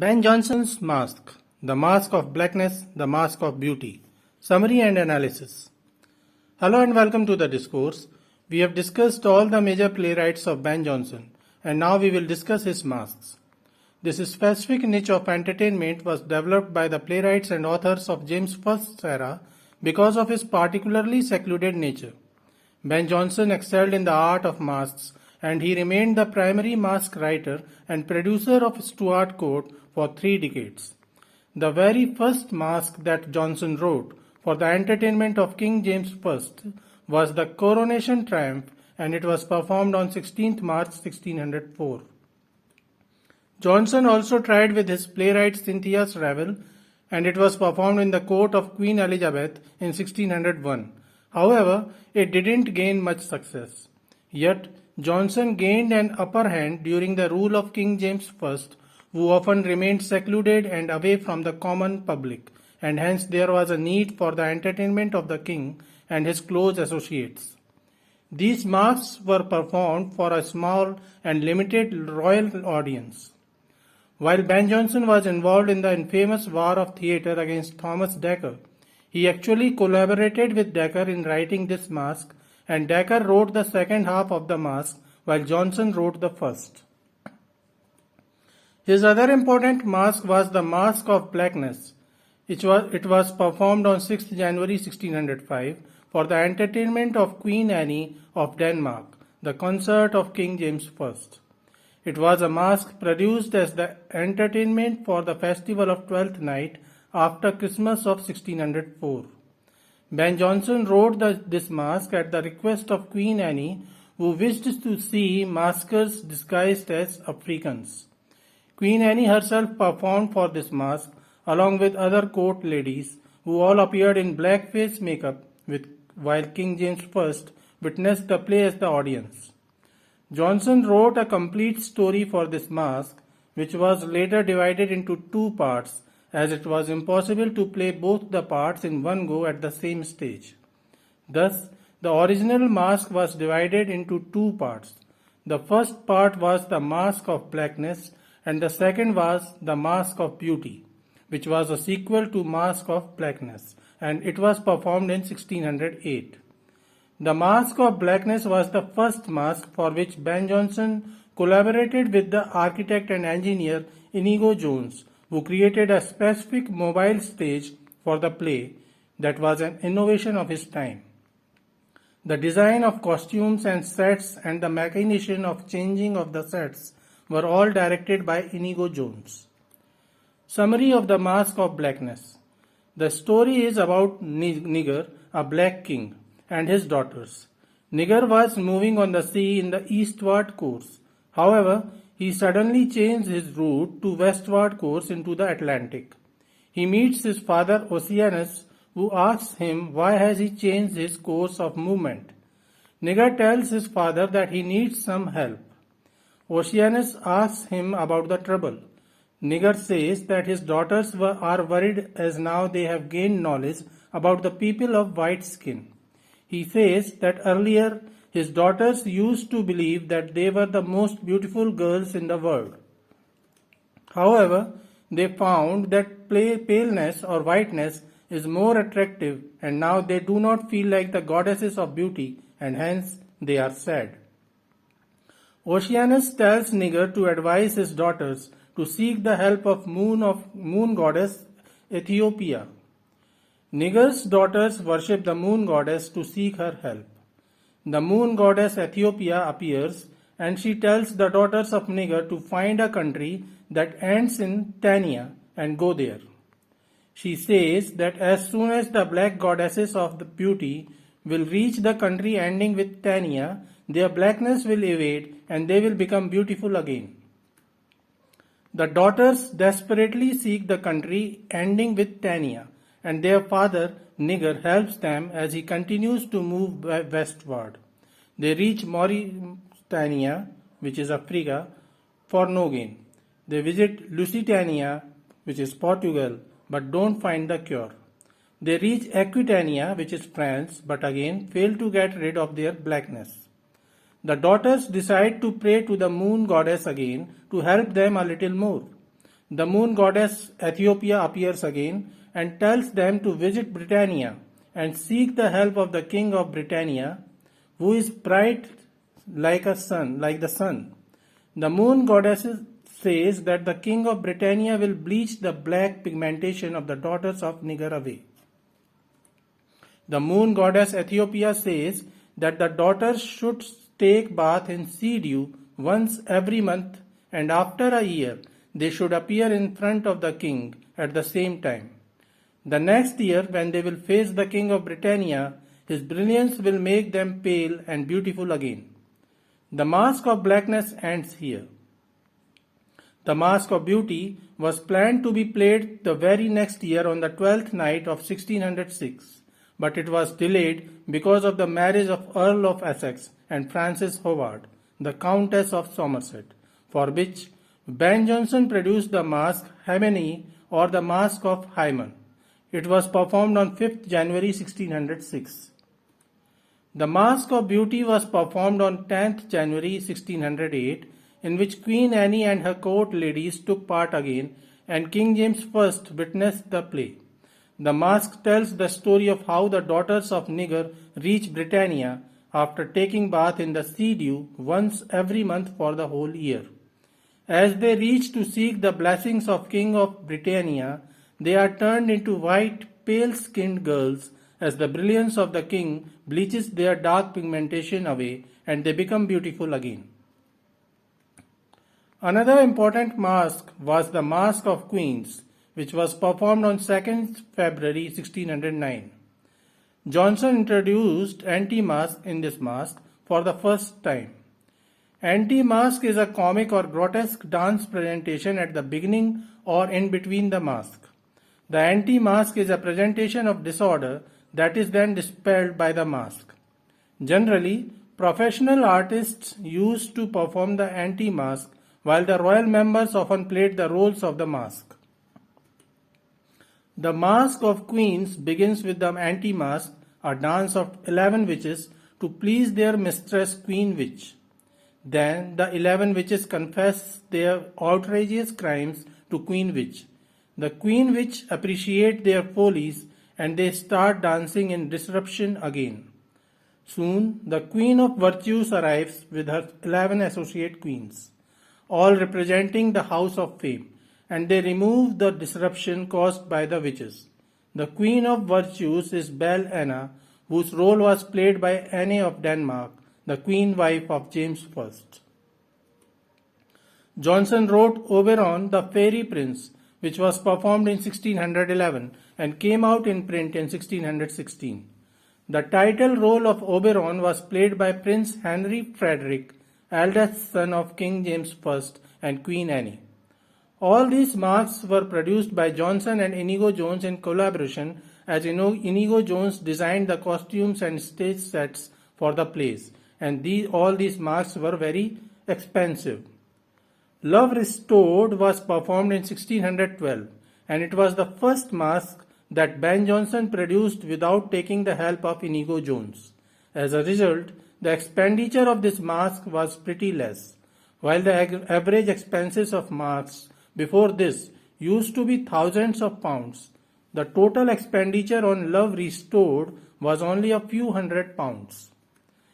Ben Jonson's Mask, The Mask of Blackness, The Mask of Beauty. Summary and analysis. Hello and welcome to the discourse. We have discussed all the major playwrights of Ben Jonson, and now we will discuss his masks. This specific niche of entertainment was developed by the playwrights and authors of James First's era because of his particularly secluded nature. Ben Jonson excelled in the art of masks, and he remained the primary mask writer and producer of Stuart Court for 3 decades. The very first mask that Jonson wrote for the entertainment of King James I was the Coronation Triumph, and it was performed on 16th March 1604. Jonson also tried with his playwright Cynthia's Revel, and it was performed in the court of Queen Elizabeth in 1601. However, it didn't gain much success. Yet, Jonson gained an upper hand during the rule of King James I, who often remained secluded and away from the common public, and hence there was a need for the entertainment of the king and his close associates. These masks were performed for a small and limited royal audience. While Ben Jonson was involved in the infamous war of theatre against Thomas Dekker, he actually collaborated with Dekker in writing this mask, and Dekker wrote the second half of the mask while Jonson wrote the first. His other important mask was the Mask of Blackness. It was performed on 6th January 1605 for the entertainment of Queen Anne of Denmark, the consort of King James I. It was a mask produced as the entertainment for the festival of Twelfth Night after Christmas of 1604. Ben Jonson wrote this mask at the request of Queen Anne, who wished to see maskers disguised as Africans. Queen Anne herself performed for this mask along with other court ladies who all appeared in blackface makeup while King James I witnessed the play as the audience. Jonson wrote a complete story for this mask, which was later divided into 2 parts, as it was impossible to play both the parts in one go at the same stage. Thus, the original mask was divided into 2 parts. The first part was the Mask of Blackness, and the second was the Mask of Beauty, which was a sequel to Mask of Blackness, and it was performed in 1608. The Mask of Blackness was the first mask for which Ben Jonson collaborated with the architect and engineer Inigo Jones, who created a specific mobile stage for the play that was an innovation of his time. The design of costumes and sets and the machination of changing of the sets were all directed by Inigo Jones. Summary of the Mask of Blackness. The story is about Nigar, a black king, and his daughters. Nigar was moving on the sea in the eastward course. However, he suddenly changed his route to westward course into the Atlantic. He meets his father Oceanus, who asks him why has he changed his course of movement. Nigar tells his father that he needs some help. Oceanus asks him about the trouble. Nigar says that his daughters are worried as now they have gained knowledge about the people of white skin. He says that earlier his daughters used to believe that they were the most beautiful girls in the world. However, they found that paleness or whiteness is more attractive, and now they do not feel like the goddesses of beauty, and hence they are sad. Oceanus tells Nigar to advise his daughters to seek the help of moon goddess Ethiopia. Nigar's daughters worship the moon goddess to seek her help. The moon goddess Ethiopia appears, and she tells the daughters of Nigar to find a country that ends in Tania and go there. She says that as soon as the black goddesses of the beauty will reach the country ending with Tania, their blackness will evade and they will become beautiful again. The daughters desperately seek the country ending with Tania, and their father Nigar helps them as he continues to move westward. They reach Mauritania, which is Africa, for no gain. They visit Lusitania, which is Portugal, but don't find the cure. They reach Aquitania, which is France, but again fail to get rid of their blackness. The daughters decide to pray to the moon goddess again to help them a little more. the moon goddess Ethiopia appears again and tells them to visit Britannia and seek the help of the king of Britannia, who is bright like the sun. The moon goddess says that the king of Britannia will bleach the black pigmentation of the daughters of Nigar away. The moon goddess Ethiopia says that the daughters should take bath in sea dew once every month, and after a year they should appear in front of the king at the same time. The next year, when they will face the king of Britannia, his brilliance will make them pale and beautiful again. The mask of blackness ends here. The Mask of Beauty was planned to be played the very next year on the 12th night of 1606, but it was delayed because of the marriage of Earl of Essex and Frances Howard, the Countess of Somerset, for which Ben Jonson produced the mask Hymeni or the Mask of Hymen. It was performed on 5th January 1606. The Mask of Beauty was performed on 10th January 1608, in which Queen Anne and her court ladies took part again, and King James I witnessed the play. The mask tells the story of how the daughters of Nigar reach Britannia after taking bath in the sea dew once every month for the whole year. As they reach to seek the blessings of King of Britannia, they are turned into white, pale-skinned girls as the brilliance of the king bleaches their dark pigmentation away and they become beautiful again. Another important mask was the Mask of Queens, which was performed on 2nd February 1609. Jonson introduced anti-mask in this mask for the first time. Anti-mask is a comic or grotesque dance presentation at the beginning or in between the mask. The anti-mask is a presentation of disorder that is then dispelled by the mask. Generally, professional artists used to perform the anti-mask, while the royal members often played the roles of the mask. The Mask of Queens begins with the anti-mask, a dance of 11 witches to please their mistress Queen Witch. Then the 11 witches confess their outrageous crimes to Queen Witch. The Queen Witch appreciate their follies and they start dancing in disruption again. Soon the Queen of Virtues arrives with her 11 associate queens, all representing the House of Fame, and they remove the disruption caused by the witches. The Queen of Virtues is Belle Anna, whose role was played by Anne of Denmark, the queen wife of James I. Jonson wrote Oberon, the Fairy Prince, which was performed in 1611 and came out in print in 1616. The title role of Oberon was played by Prince Henry Frederick, eldest son of King James I and Queen Anne. All these masks were produced by Jonson and Inigo Jones in collaboration, as Inigo Jones designed the costumes and stage sets for the plays, and all these masks were very expensive. Love Restored was performed in 1612, and it was the first mask that Ben Jonson produced without taking the help of Inigo Jones. As a result, the expenditure of this mask was pretty less. While the average expenses of masks before this used to be thousands of pounds, the total expenditure on Love Restored was only a few £100.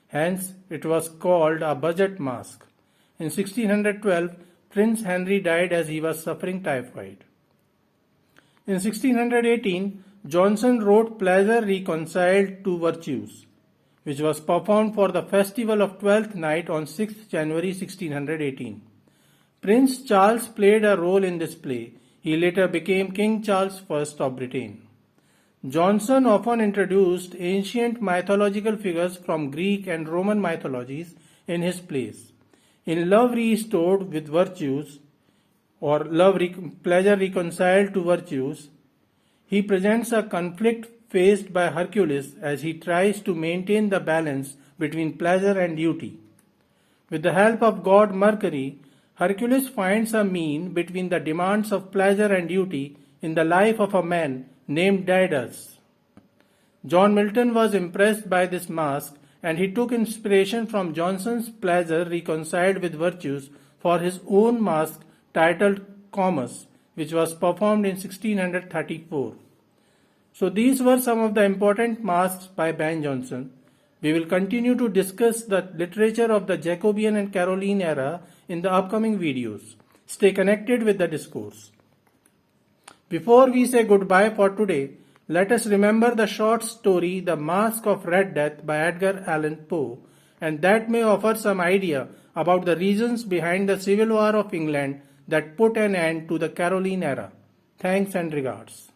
Hence, it was called a budget mask. In 1612, Prince Henry died as he was suffering typhoid. In 1618, Jonson wrote Pleasure Reconciled to Virtues, which was performed for the festival of Twelfth Night on 6th January 1618. Prince Charles played a role in this play. He later became King Charles I of Britain. Jonson often introduced ancient mythological figures from Greek and Roman mythologies in his plays. In Love Restored with Virtues, or Pleasure Reconciled to Virtues, he presents a conflict faced by Hercules as he tries to maintain the balance between pleasure and duty. With the help of god Mercury, Hercules finds a mean between the demands of pleasure and duty in the life of a man named Didas. John Milton was impressed by this mask, and he took inspiration from Jonson's Pleasure Reconciled with Virtues for his own mask titled Comus, which was performed in 1634. So these were some of the important masques by Ben Jonson. We will continue to discuss the literature of the Jacobean and Caroline era in the upcoming videos. Stay connected with the discourse. Before we say goodbye for today, let us remember the short story The Masque of Red Death by Edgar Allan Poe, and that may offer some idea about the reasons behind the Civil War of England that put an end to the Caroline era. Thanks and regards.